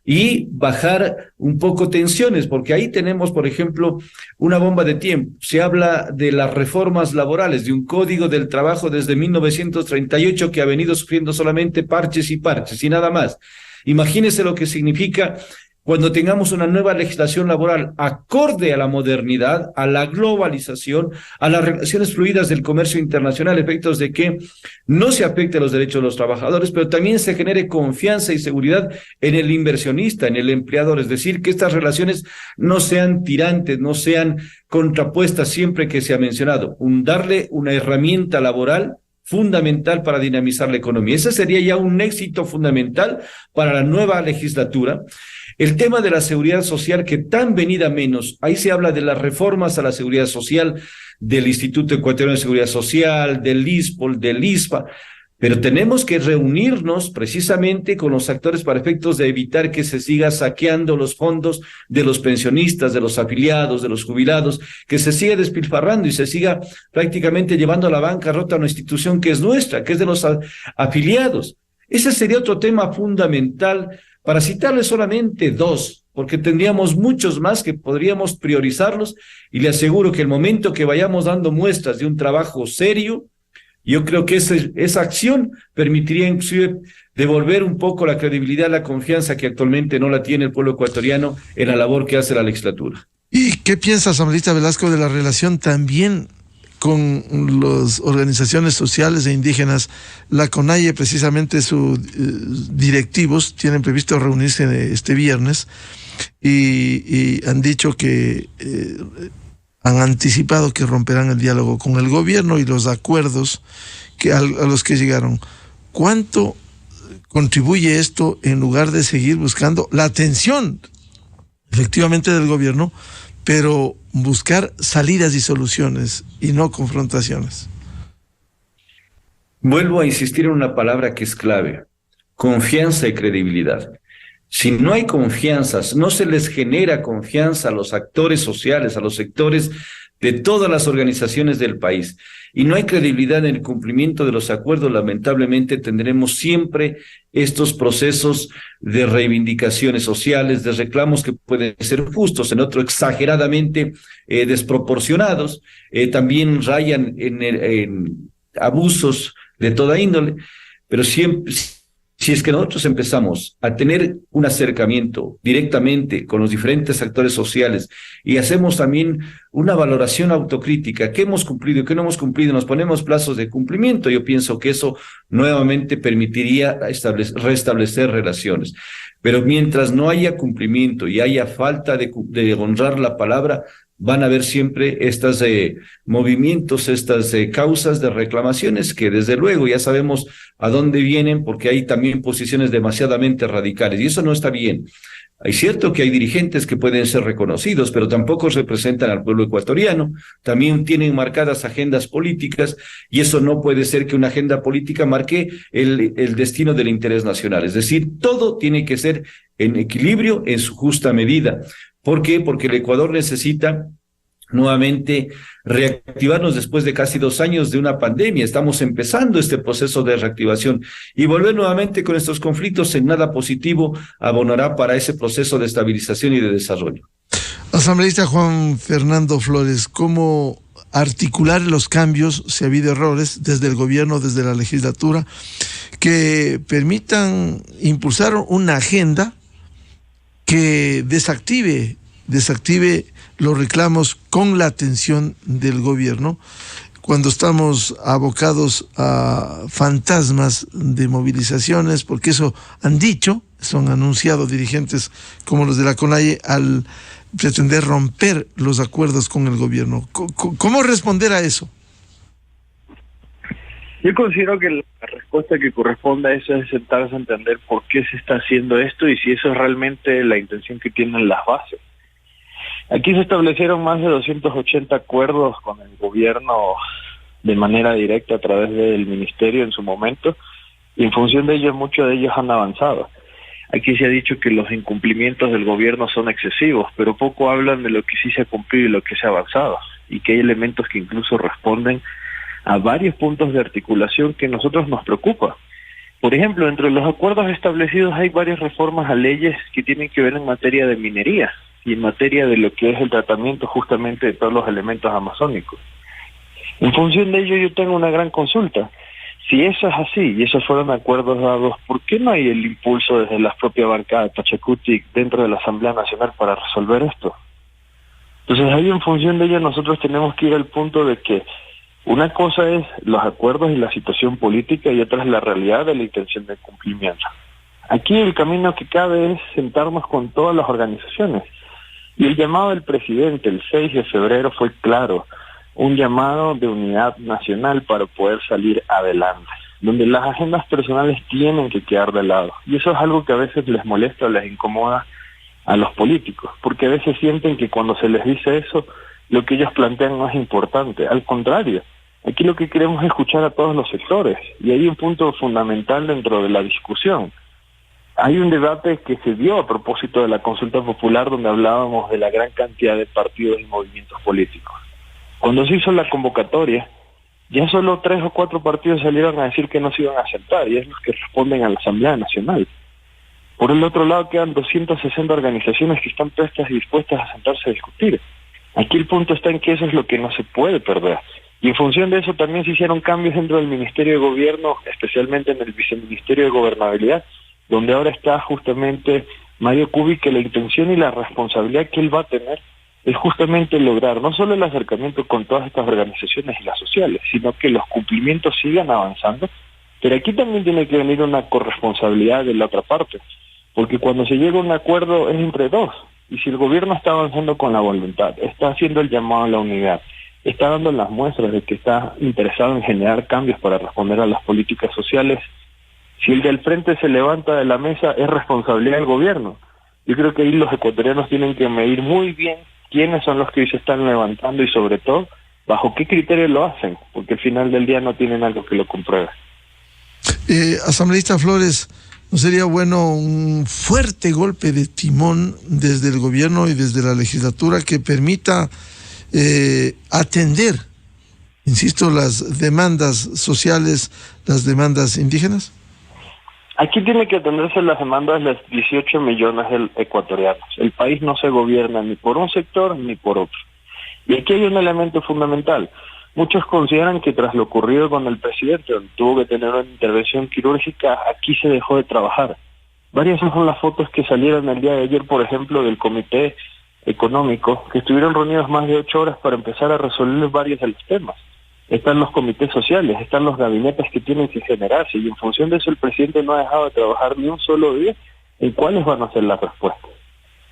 y bajar un poco tensiones, porque ahí tenemos, por ejemplo, una bomba de tiempo. Se habla de las reformas laborales, de un código del trabajo desde 1938 que ha venido sufriendo solamente parches y nada más. Imagínese lo que significa cuando tengamos una nueva legislación laboral acorde a la modernidad, a la globalización, a las relaciones fluidas del comercio internacional, efectos de que no se afecte los derechos de los trabajadores, pero también se genere confianza y seguridad en el inversionista, en el empleador, es decir, que estas relaciones no sean tirantes, no sean contrapuestas siempre que se ha mencionado, darle una herramienta laboral fundamental para dinamizar la economía. Ese sería ya un éxito fundamental para la nueva legislatura. El tema de la seguridad social, que tan venida menos, ahí se habla de las reformas a la seguridad social, del Instituto Ecuatoriano de Seguridad Social, del ISPOL, del ISPA, pero tenemos que reunirnos precisamente con los actores para efectos de evitar que se siga saqueando los fondos de los pensionistas, de los afiliados, de los jubilados, que se siga despilfarrando y se siga prácticamente llevando a la bancarrota a una institución que es nuestra, que es de los afiliados. Ese sería otro tema fundamental, para citarles solamente dos, porque tendríamos muchos más que podríamos priorizarlos, y le aseguro que el momento que vayamos dando muestras de un trabajo serio, yo creo que esa acción permitiría inclusive devolver un poco la credibilidad, la confianza que actualmente no la tiene el pueblo ecuatoriano en la labor que hace la legislatura. ¿Y qué piensa, asambleísta Velasco, de la relación también con las organizaciones sociales e indígenas? La CONAIE, precisamente sus directivos tienen previsto reunirse este viernes y han dicho que han anticipado que romperán el diálogo con el gobierno y los acuerdos a los que llegaron. ¿Cuánto contribuye esto, en lugar de seguir buscando la atención efectivamente del gobierno, pero buscar salidas y soluciones y no confrontaciones? Vuelvo a insistir en una palabra que es clave: confianza y credibilidad. Si no hay confianza, no se les genera confianza a los actores sociales, a los sectores de todas las organizaciones del país, y no hay credibilidad en el cumplimiento de los acuerdos, lamentablemente tendremos siempre estos procesos de reivindicaciones sociales, de reclamos que pueden ser justos, en otros exageradamente desproporcionados, también rayan en abusos de toda índole, pero siempre, si es que nosotros empezamos a tener un acercamiento directamente con los diferentes actores sociales y hacemos también una valoración autocrítica, qué hemos cumplido y qué no hemos cumplido, nos ponemos plazos de cumplimiento, yo pienso que eso nuevamente permitiría restablecer relaciones. Pero mientras no haya cumplimiento y haya falta de honrar la palabra, van a haber siempre estos movimientos, estas causas de reclamaciones que desde luego ya sabemos a dónde vienen, porque hay también posiciones demasiadamente radicales y eso no está bien. Es cierto que hay dirigentes que pueden ser reconocidos, pero tampoco representan al pueblo ecuatoriano, también tienen marcadas agendas políticas y eso no puede ser que una agenda política marque el destino del interés nacional. Es decir, todo tiene que ser en equilibrio, en su justa medida. ¿Por qué? Porque el Ecuador necesita nuevamente reactivarnos después de casi 2 años de una pandemia. Estamos empezando este proceso de reactivación y volver nuevamente con estos conflictos en nada positivo abonará para ese proceso de estabilización y de desarrollo. Asambleísta Juan Fernando Flores, ¿cómo articular los cambios, si ha habido errores desde el gobierno, desde la legislatura, que permitan impulsar una agenda que desactive los reclamos con la atención del gobierno cuando estamos abocados a fantasmas de movilizaciones, porque eso han dicho, son anunciado dirigentes como los de la CONAIE al pretender romper los acuerdos con el gobierno? ¿Cómo responder a eso? Yo considero que la respuesta que corresponde a eso es sentarse a entender por qué se está haciendo esto y si eso es realmente la intención que tienen las bases. Aquí se establecieron más de 280 acuerdos con el gobierno de manera directa a través del ministerio en su momento, y en función de ellos muchos de ellos han avanzado. Aquí se ha dicho que los incumplimientos del gobierno son excesivos, pero poco hablan de lo que sí se ha cumplido y lo que se ha avanzado, y que hay elementos que incluso responden a varios puntos de articulación que a nosotros nos preocupa. Por ejemplo, entre los acuerdos establecidos hay varias reformas a leyes que tienen que ver en materia de minería y en materia de lo que es el tratamiento justamente de todos los elementos amazónicos. En función de ello yo tengo una gran consulta. Si eso es así y esos fueron acuerdos dados, ¿por qué no hay el impulso desde la propia bancada de Pachacuti dentro de la Asamblea Nacional para resolver esto? Entonces ahí en función de ello nosotros tenemos que ir al punto de que una cosa es los acuerdos y la situación política y otra es la realidad de la intención de cumplimiento. Aquí el camino que cabe es sentarnos con todas las organizaciones. Y el llamado del presidente el 6 de febrero fue claro, un llamado de unidad nacional para poder salir adelante, donde las agendas personales tienen que quedar de lado. Y eso es algo que a veces les molesta o les incomoda a los políticos, porque a veces sienten que cuando se les dice eso, lo que ellos plantean no es importante. Al contrario, aquí lo que queremos es escuchar a todos los sectores, y hay un punto fundamental dentro de la discusión. Hay un debate que se dio a propósito de la consulta popular donde hablábamos de la gran cantidad de partidos y movimientos políticos. Cuando se hizo la convocatoria, ya solo 3 o 4 partidos salieron a decir que no se iban a aceptar, y es los que responden a la Asamblea Nacional. Por el otro lado quedan 260 organizaciones que están prestas y dispuestas a sentarse a discutir. Aquí el punto está en que eso es lo que no se puede perder. Y en función de eso también se hicieron cambios dentro del Ministerio de Gobierno, especialmente en el Viceministerio de Gobernabilidad, donde ahora está justamente Mario Cubi, que la intención y la responsabilidad que él va a tener es justamente lograr no solo el acercamiento con todas estas organizaciones y las sociales, sino que los cumplimientos sigan avanzando, pero aquí también tiene que venir una corresponsabilidad de la otra parte, porque cuando se llega a un acuerdo es entre dos, y si el gobierno está avanzando con la voluntad, está haciendo el llamado a la unidad, está dando las muestras de que está interesado en generar cambios para responder a las políticas sociales, si el del frente se levanta de la mesa es responsabilidad del gobierno. Yo creo que ahí los ecuatorianos tienen que medir muy bien quiénes son los que hoy se están levantando y sobre todo bajo qué criterio lo hacen, porque al final del día no tienen algo que lo compruebe. Asambleísta Flores, ¿No sería bueno un fuerte golpe de timón desde el gobierno y desde la legislatura que permita atender, insisto, las demandas sociales, las demandas indígenas? Aquí tiene que atenderse las demandas de los 18 millones de ecuatorianos. El país no se gobierna ni por un sector ni por otro. Y aquí hay un elemento fundamental. Muchos consideran que tras lo ocurrido con el presidente, donde tuvo que tener una intervención quirúrgica, aquí se dejó de trabajar. Varias son las fotos que salieron el día de ayer, por ejemplo, del Comité Económico, que estuvieron reunidos más de 8 horas para empezar a resolver varios de los temas. Están los comités sociales, están los gabinetes que tienen que generarse, y en función de eso el presidente no ha dejado de trabajar ni un solo día en cuáles van a ser las respuestas.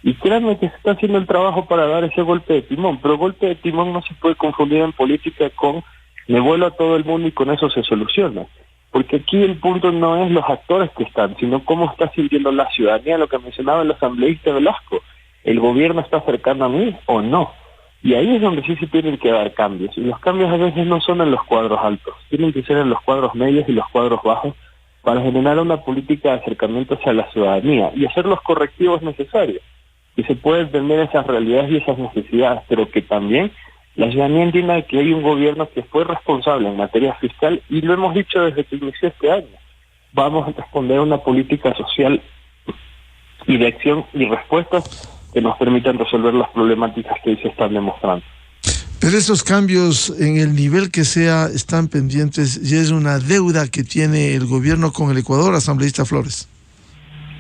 Y créanme que se está haciendo el trabajo para dar ese golpe de timón, pero golpe de timón no se puede confundir en política con me vuelo a todo el mundo y con eso se soluciona. Porque aquí el punto no es los actores que están, sino cómo está sintiendo la ciudadanía, lo que mencionaba el asambleísta Velasco. ¿El gobierno está cercano a mí o no? Y ahí es donde sí se tienen que dar cambios. Y los cambios a veces no son en los cuadros altos, tienen que ser en los cuadros medios y los cuadros bajos para generar una política de acercamiento hacia la ciudadanía y hacer los correctivos necesarios. Y se puede entender esas realidades y esas necesidades, pero que también la ciudadanía entienda que hay un gobierno que fue responsable en materia fiscal, y lo hemos dicho desde que inició este año. Vamos a responder a una política social y de acción y respuestas que nos permitan resolver las problemáticas que hoy se están demostrando. Pero esos cambios, en el nivel que sea, están pendientes y es una deuda que tiene el gobierno con el Ecuador, asambleísta Flores.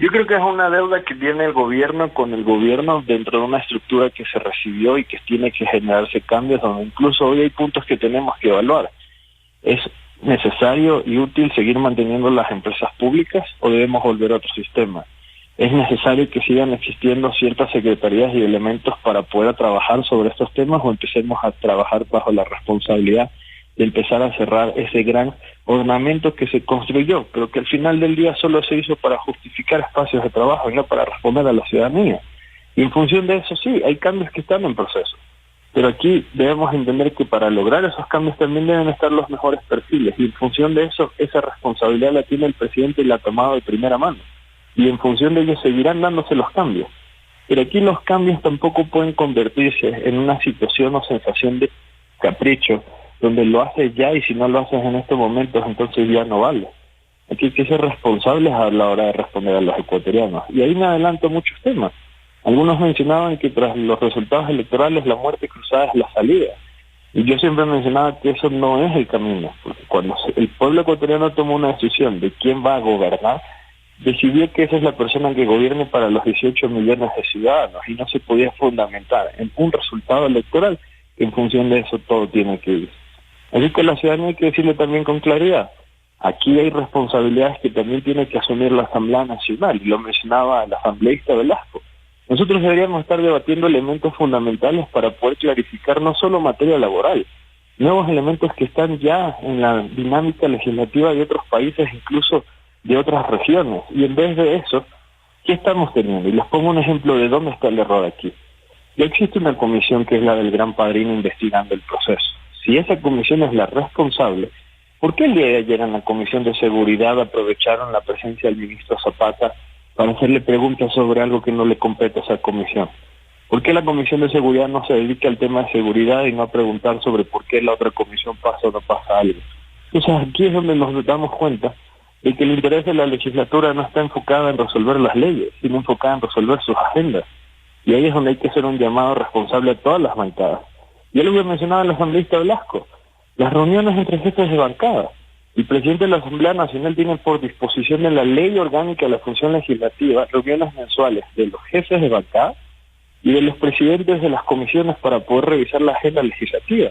Yo creo que es una deuda que tiene el gobierno con el gobierno dentro de una estructura que se recibió y que tiene que generarse cambios, donde incluso hoy hay puntos que tenemos que evaluar. ¿Es necesario y útil seguir manteniendo las empresas públicas o debemos volver a otro sistema? ¿Es necesario que sigan existiendo ciertas secretarías y elementos para poder trabajar sobre estos temas, o empecemos a trabajar bajo la responsabilidad de empezar a cerrar ese gran ornamento que se construyó, pero que al final del día solo se hizo para justificar espacios de trabajo y no para responder a la ciudadanía? Y en función de eso sí, hay cambios que están en proceso, pero aquí debemos entender que para lograr esos cambios también deben estar los mejores perfiles, y en función de eso, esa responsabilidad la tiene el presidente y la ha tomado de primera mano, y en función de ello seguirán dándose los cambios. Pero aquí los cambios tampoco pueden convertirse en una situación o sensación de capricho, donde lo haces ya y si no lo haces en estos momentos, entonces ya no vale. Aquí hay que ser responsables a la hora de responder a los ecuatorianos. Y ahí me adelanto muchos temas. Algunos mencionaban que tras los resultados electorales la muerte cruzada es la salida. Y yo siempre mencionaba que eso no es el camino, porque cuando el pueblo ecuatoriano toma una decisión de quién va a gobernar, decidió que esa es la persona que gobierne para los 18 millones de ciudadanos, y no se podía fundamentar en un resultado electoral que en función de eso todo tiene que ir. Así que la ciudadanía hay que decirle también con claridad, aquí hay responsabilidades que también tiene que asumir la Asamblea Nacional, y lo mencionaba el asambleísta Velasco. Nosotros deberíamos estar debatiendo elementos fundamentales para poder clarificar no solo materia laboral, nuevos elementos que están ya en la dinámica legislativa de otros países, incluso de otras regiones, y en vez de eso, ¿qué estamos teniendo? Y les pongo un ejemplo de dónde está el error aquí. Ya existe una comisión que es la del Gran Padrino investigando el proceso. Si esa comisión es la responsable, ¿por qué el día de ayer en la Comisión de Seguridad aprovecharon la presencia del ministro Zapata para hacerle preguntas sobre algo que no le compete a esa comisión? ¿Por qué la Comisión de Seguridad no se dedica al tema de seguridad y no a preguntar sobre por qué la otra comisión pasa o no pasa algo? Entonces aquí es donde nos damos cuenta de que el interés de la legislatura no está enfocada en resolver las leyes, sino enfocada en resolver sus agendas. Y ahí es donde hay que hacer un llamado responsable a todas las bancadas. Y algo que mencionaba el asambleísta Velasco, las reuniones entre jefes de bancada. El presidente de la Asamblea Nacional tiene por disposición de la Ley Orgánica de la Función Legislativa reuniones mensuales de los jefes de bancada y de los presidentes de las comisiones para poder revisar la agenda legislativa.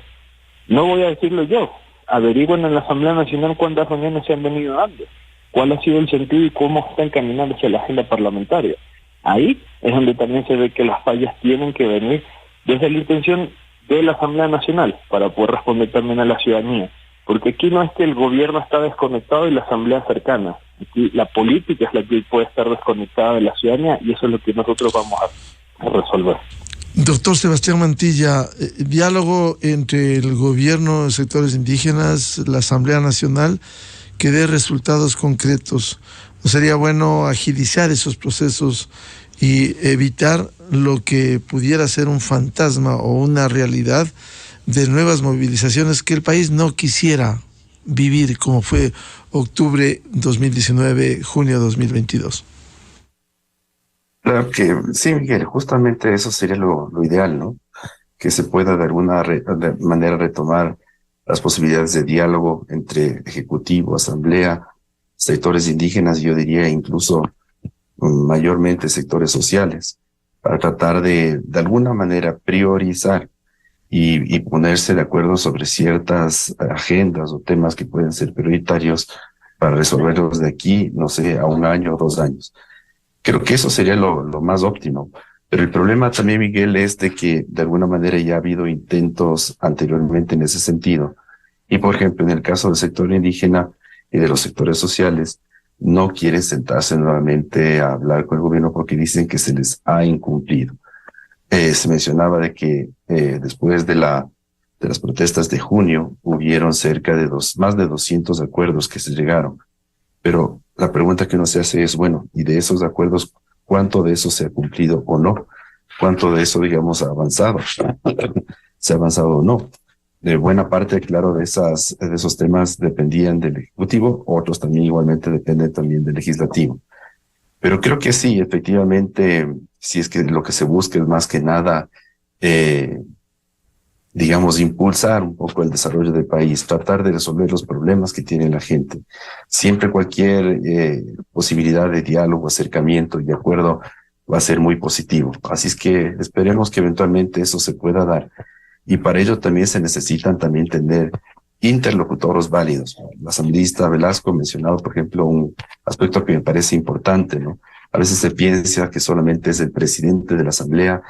No voy a decirlo yo, averigüen en la Asamblea Nacional cuántas reuniones se han venido dando, cuál ha sido el sentido y cómo está encaminándose la agenda parlamentaria. Ahí es donde también se ve que las fallas tienen que venir desde la intención de la Asamblea Nacional para poder responder también a la ciudadanía. Porque aquí no es que el gobierno está desconectado y la Asamblea cercana. Aquí la política es la que puede estar desconectada de la ciudadanía, y eso es lo que nosotros vamos a resolver. Doctor Sebastián Mantilla, diálogo entre el gobierno, sectores indígenas, la Asamblea Nacional. que dé resultados concretos. ¿No sería bueno agilizar esos procesos y evitar lo que pudiera ser un fantasma o una realidad de nuevas movilizaciones que el país no quisiera vivir, como fue octubre 2019, junio 2022? Claro que sí, Miguel, justamente eso sería lo ideal, ¿no? Que se pueda de alguna de manera retomar las posibilidades de diálogo entre ejecutivo, asamblea, sectores indígenas, yo diría incluso mayormente sectores sociales, para tratar de alguna manera priorizar y ponerse de acuerdo sobre ciertas agendas o temas que pueden ser prioritarios para resolverlos de aquí, no sé, a 1 año o 2 años. Creo que eso sería lo más óptimo. Pero el problema también, Miguel, es de que de alguna manera ya ha habido intentos anteriormente en ese sentido. Y, por ejemplo, en el caso del sector indígena y de los sectores sociales, no quieren sentarse nuevamente a hablar con el gobierno porque dicen que se les ha incumplido. Se mencionaba de que después de las protestas de junio hubieron cerca de más de 200 acuerdos que se llegaron. Pero la pregunta que uno se hace es, bueno, ¿y de esos acuerdos cuánto de eso se ha cumplido o no? ¿Cuánto de eso, digamos, ha avanzado? ¿Se ha avanzado o no? De buena parte, claro, de esos temas dependían del Ejecutivo, otros también igualmente dependen también del Legislativo. Pero creo que sí, efectivamente, si es que lo que se busca es más que nada, digamos, impulsar un poco el desarrollo del país, tratar de resolver los problemas que tiene la gente. Siempre cualquier posibilidad de diálogo, acercamiento y acuerdo va a ser muy positivo. Así es que esperemos que eventualmente eso se pueda dar. Y para ello también se necesitan también tener interlocutores válidos. El asambleísta Velasco ha mencionado, por ejemplo, un aspecto que me parece importante, ¿no? A veces se piensa que solamente es el presidente de la asamblea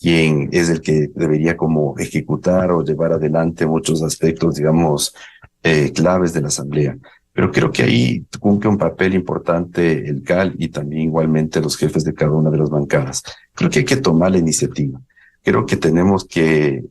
quien es el que debería como ejecutar o llevar adelante muchos aspectos, digamos, claves de la asamblea. Pero creo que ahí cumple un papel importante el CAL y también igualmente los jefes de cada una de las bancadas. Creo que hay que tomar la iniciativa. Creo que tenemos que,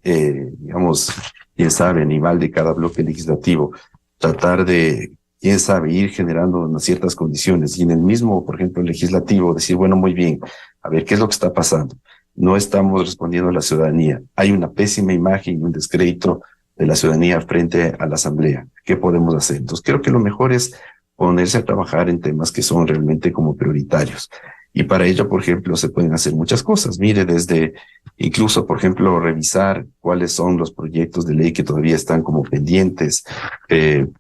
digamos, quién sabe, a nivel de cada bloque legislativo, tratar de, quién sabe, ir generando unas ciertas condiciones y en el mismo, por ejemplo, legislativo, decir, bueno, muy bien, a ver, ¿qué es lo que está pasando? No estamos respondiendo a la ciudadanía. Hay una pésima imagen y un descrédito de la ciudadanía frente a la asamblea. ¿Qué podemos hacer? Entonces, creo que lo mejor es ponerse a trabajar en temas que son realmente como prioritarios. Y para ello, por ejemplo, se pueden hacer muchas cosas. Mire, desde incluso, por ejemplo, revisar cuáles son los proyectos de ley que todavía están como pendientes,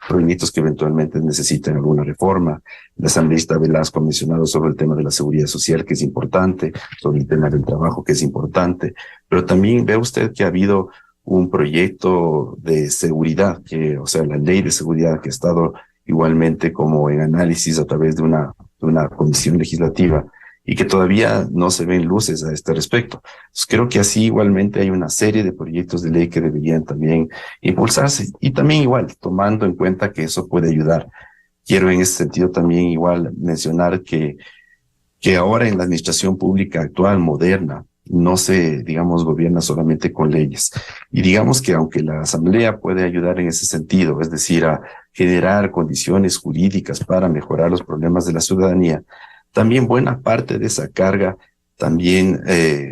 proyectos que eventualmente necesitan alguna reforma. El asambleísta Velasco ha mencionado sobre el tema de la seguridad social, que es importante, sobre el tema del trabajo, que es importante, pero también ve usted que ha habido un proyecto de seguridad, o sea, la ley de seguridad que ha estado igualmente como en análisis a través de una comisión legislativa y que todavía no se ven luces a este respecto. Entonces, creo que así igualmente hay una serie de proyectos de ley que deberían también impulsarse y también igual tomando en cuenta que eso puede ayudar. Quiero en ese sentido también igual mencionar que ahora en la administración pública actual, moderna, no se, digamos, gobierna solamente con leyes. Y digamos que aunque la asamblea puede ayudar en ese sentido, es decir, a generar condiciones jurídicas para mejorar los problemas de la ciudadanía, también buena parte de esa carga también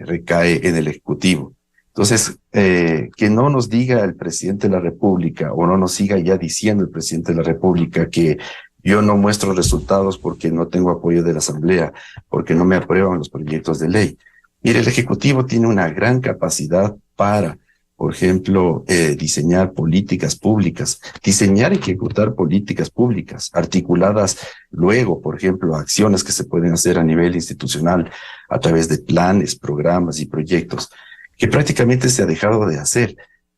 recae en el Ejecutivo. Entonces, que no nos diga el presidente de la República o no nos siga ya diciendo el presidente de la República que yo no muestro resultados porque no tengo apoyo de la Asamblea, porque no me aprueban los proyectos de ley. Mire, el Ejecutivo tiene una gran capacidad para, por ejemplo, diseñar políticas públicas, diseñar y ejecutar políticas públicas, articuladas luego, por ejemplo, acciones que se pueden hacer a nivel institucional a través de planes, programas y proyectos, que prácticamente se ha dejado de hacer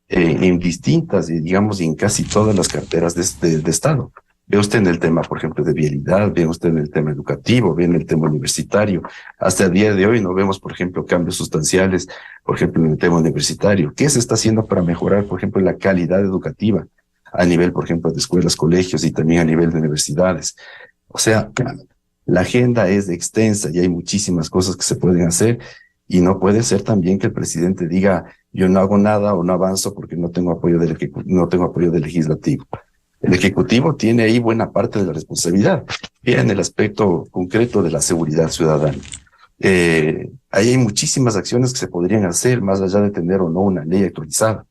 en distintas, digamos, y en casi todas las carteras de Estado. Ve usted en el tema, por ejemplo, de vialidad, ve usted en el tema educativo, ve en el tema universitario. Hasta el día de hoy no vemos, por ejemplo, cambios sustanciales, por ejemplo, en el tema universitario. ¿Qué se está haciendo para mejorar, por ejemplo, la calidad educativa a nivel, por ejemplo, de escuelas, colegios y también a nivel de universidades? O sea, la agenda es extensa y hay muchísimas cosas que se pueden hacer y no puede ser también que el presidente diga yo no hago nada o no avanzo porque no tengo apoyo del legislativo. El Ejecutivo tiene ahí buena parte de la responsabilidad, en el aspecto concreto de la seguridad ciudadana. Ahí hay muchísimas acciones que se podrían hacer, más allá de tener o no una ley actualizada.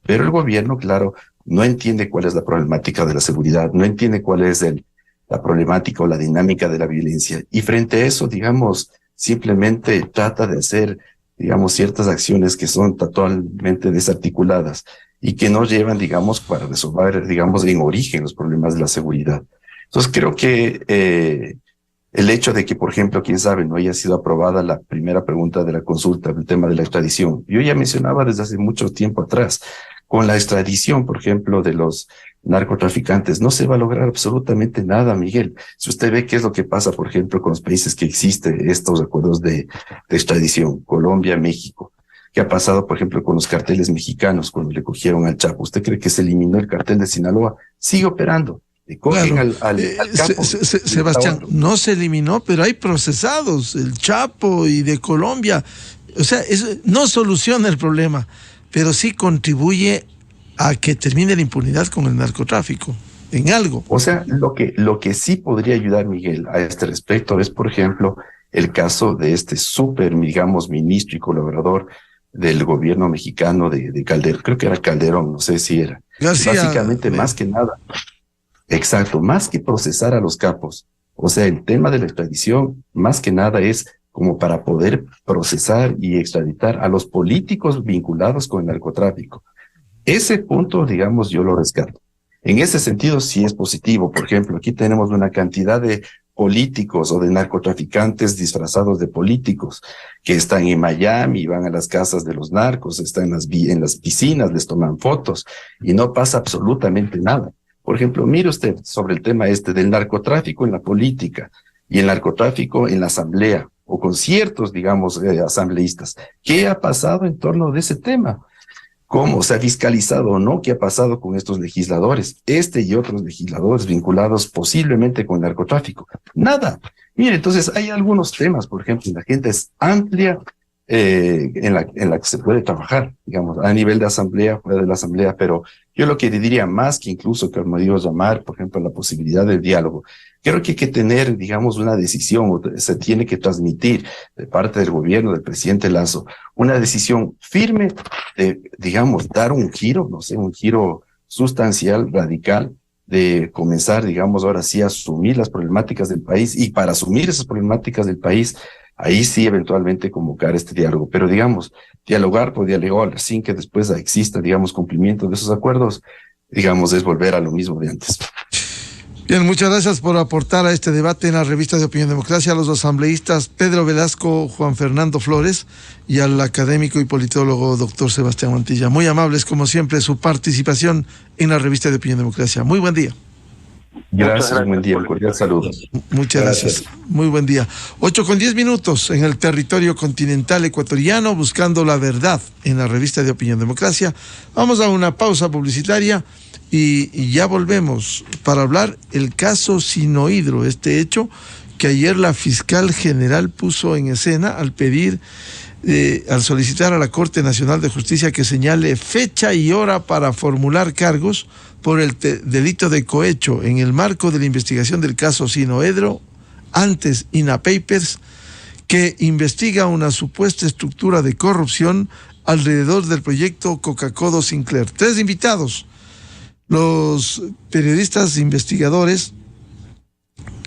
Pero el gobierno, claro, no entiende cuál es la problemática de la seguridad, no entiende cuál es la problemática o la dinámica de la violencia. Y frente a eso, digamos, simplemente trata de hacer, digamos, ciertas acciones que son totalmente desarticuladas y que no llevan, digamos, para resolver, digamos, en origen los problemas de la seguridad. Entonces creo que el hecho de que, por ejemplo, quién sabe, no haya sido aprobada la primera pregunta de la consulta, el tema de la extradición. Yo ya mencionaba desde hace mucho tiempo atrás, con la extradición, por ejemplo, de los narcotraficantes, no se va a lograr absolutamente nada, Miguel. Si usted ve qué es lo que pasa, por ejemplo, con los países que existen estos acuerdos de extradición, Colombia, México. ¿Qué ha pasado, por ejemplo, con los carteles mexicanos cuando le cogieron al Chapo? ¿Usted cree que se eliminó el cartel de Sinaloa? Sigue operando. Le cogen claro. al Chapo. Sebastián, no se eliminó, pero hay procesados, el Chapo y de Colombia. O sea, eso no soluciona el problema, pero sí contribuye a que termine la impunidad con el narcotráfico, en algo. O sea, lo que sí podría ayudar, Miguel, a este respecto es, por ejemplo, el caso de este súper, digamos, ministro y colaborador del gobierno mexicano de Calderón, creo que era Calderón, no sé si era. García, básicamente, más que nada, exacto, más que procesar a los capos, o sea, el tema de la extradición, más que nada es como para poder procesar y extraditar a los políticos vinculados con el narcotráfico. Ese punto, digamos, yo lo rescato. En ese sentido, sí es positivo. Por ejemplo, aquí tenemos una cantidad de políticos o de narcotraficantes disfrazados de políticos que están en Miami, van a las casas de los narcos, están en las piscinas, les toman fotos y no pasa absolutamente nada. Por ejemplo, mire usted sobre el tema del narcotráfico en la política y el narcotráfico en la asamblea o con ciertos, digamos, asambleístas. ¿Qué ha pasado en torno de ese tema? ¿Cómo se ha fiscalizado o no? ¿Qué ha pasado con estos legisladores? Y otros legisladores vinculados posiblemente con el narcotráfico. Nada. Mire, entonces hay algunos temas, por ejemplo, la gente es amplia en la que se puede trabajar, digamos, a nivel de asamblea, fuera de la asamblea, pero yo lo que diría más que incluso que me dio llamar, por ejemplo, la posibilidad del diálogo, creo que hay que tener, digamos, una decisión, se tiene que transmitir de parte del gobierno, del presidente Lasso, una decisión firme de, digamos, dar un giro, no sé, un giro sustancial, radical, de comenzar, digamos, ahora sí a asumir las problemáticas del país y para asumir esas problemáticas del país, ahí sí eventualmente convocar este diálogo, pero digamos, dialogar por dialogar sin que después exista, digamos, cumplimiento de esos acuerdos, digamos, es volver a lo mismo de antes. Bien, muchas gracias por aportar a este debate en la revista de Opinión Democracia a los asambleístas Pedro Velasco, Juan Fernando Flores y al académico y politólogo doctor Sebastián Mantilla. Muy amables, como siempre, su participación en la revista de Opinión Democracia. Muy buen día. Gracias, buen día, cordial saludos. Muchas gracias. Muy buen día. 8:10 en el territorio continental ecuatoriano, buscando la verdad en la revista de Opinión Democracia. Vamos a una pausa publicitaria y ya volvemos para hablar el caso Sinohydro, este hecho que ayer la fiscal general puso en escena al pedir, al solicitar a la Corte Nacional de Justicia que señale fecha y hora para formular cargos por el delito de cohecho en el marco de la investigación del caso Sinohydro, antes INA Papers, que investiga una supuesta estructura de corrupción alrededor del proyecto Coca-Cola Sinclair. 3 invitados, los periodistas investigadores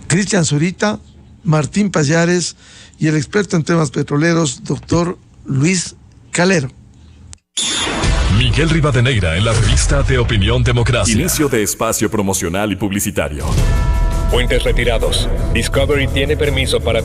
Cristian Zurita, Martín Payares y el experto en temas petroleros, doctor Luis Calero. Miguel Rivadeneira en la revista de Opinión Democracia. Inicio de espacio promocional y publicitario. Puentes retirados. Discovery tiene permiso para